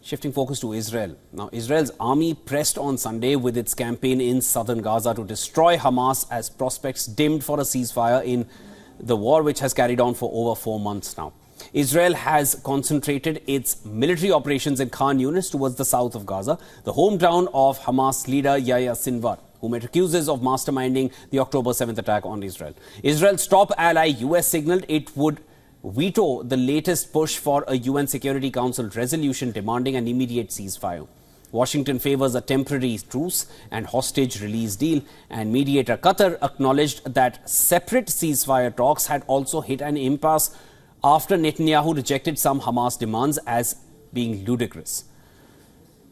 Shifting focus to Israel. Now, Israel's army pressed on Sunday with its campaign in southern Gaza to destroy Hamas as prospects dimmed for a ceasefire in the war which has carried on for over 4 months now. Israel has concentrated its military operations in Khan Yunis towards the south of Gaza, the hometown of Hamas leader Yahya Sinwar, whom it accuses of masterminding the October 7th attack on Israel. Israel's top ally US signaled it would veto the latest push for a UN Security Council resolution demanding an immediate ceasefire. Washington favors a temporary truce and hostage release deal, and mediator Qatar acknowledged that separate ceasefire talks had also hit an impasse after Netanyahu rejected some Hamas demands as being ludicrous.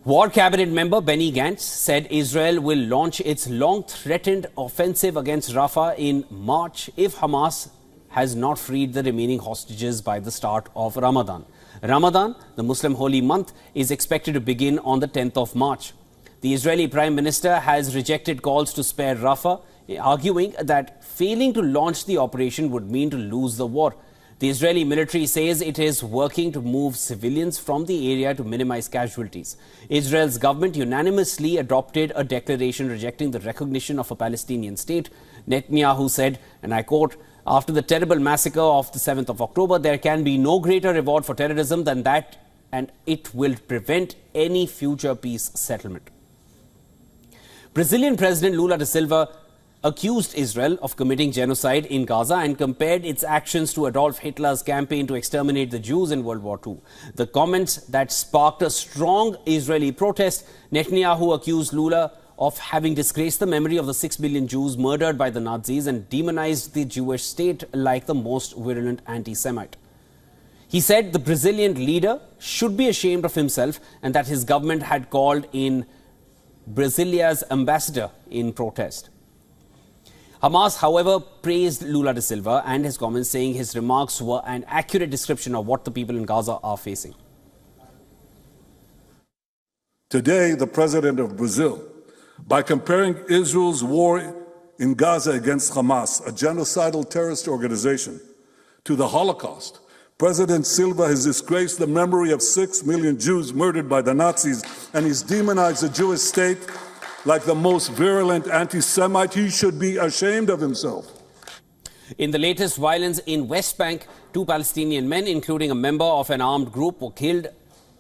War cabinet member Benny Gantz said Israel will launch its long-threatened offensive against Rafah in March if Hamas has not freed the remaining hostages by the start of Ramadan. Ramadan, the Muslim holy month, is expected to begin on the 10th of March. The Israeli Prime Minister has rejected calls to spare Rafah, arguing that failing to launch the operation would mean to lose the war. The Israeli military says it is working to move civilians from the area to minimize casualties. Israel's government unanimously adopted a declaration rejecting the recognition of a Palestinian state. Netanyahu said, and I quote, "After the terrible massacre of the 7th of October, there can be no greater reward for terrorism than that, and it will prevent any future peace settlement." Brazilian President Lula da Silva accused Israel of committing genocide in Gaza and compared its actions to Adolf Hitler's campaign to exterminate the Jews in World War II. The comments that sparked a strong Israeli protest. Netanyahu accused Lula of having disgraced the memory of the 6 million Jews murdered by the Nazis and demonized the Jewish state like the most virulent anti-Semite. He said the Brazilian leader should be ashamed of himself and that his government had called in Brazilia's ambassador in protest. Hamas, however, praised Lula da Silva and his comments, saying his remarks were an accurate description of what the people in Gaza are facing. Today, the president of Brazil, by comparing Israel's war in Gaza against Hamas, a genocidal terrorist organization, to the Holocaust, President Silva has disgraced the memory of 6 million Jews murdered by the Nazis, and he's demonized the Jewish state like the most virulent anti-Semite. He should be ashamed of himself. In the latest violence in West Bank, 2 Palestinian men, including a member of an armed group, were killed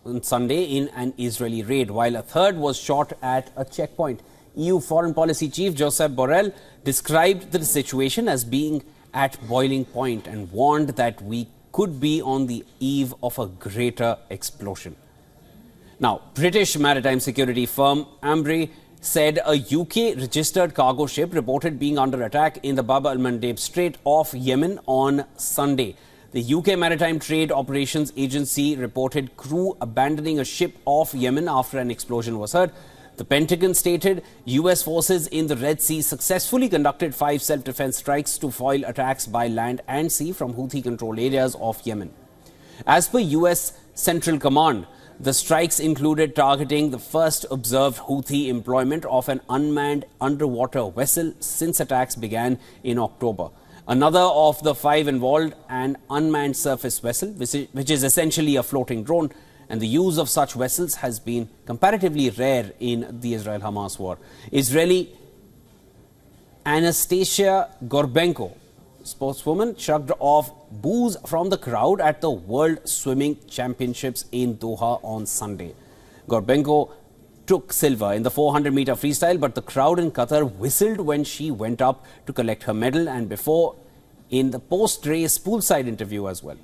on Sunday in an Israeli raid, while a third was shot at a checkpoint. EU Foreign Policy Chief Josep Borrell described the situation as being at boiling point and warned that we could be on the eve of a greater explosion. Now, British maritime security firm Ambrey said a UK-registered cargo ship reported being under attack in the Bab al-Mandeb Strait off Yemen on Sunday. The UK Maritime Trade Operations Agency reported crew abandoning a ship off Yemen after an explosion was heard. The Pentagon stated US forces in the Red Sea successfully conducted 5 self-defense strikes to foil attacks by land and sea from Houthi-controlled areas off Yemen. As per US Central Command, the strikes included targeting the first observed Houthi employment of an unmanned underwater vessel since attacks began in October. Another of the 5 involved an unmanned surface vessel, which is essentially a floating drone, and the use of such vessels has been comparatively rare in the Israel-Hamas war. Israeli Anastasia Gorbenko, spokeswoman, shrugged off boos from the crowd at the World Swimming Championships in Doha on Sunday. Gorbenko took silver in the 400-meter freestyle, but the crowd in Qatar whistled when she went up to collect her medal and before in the post-race poolside interview as well.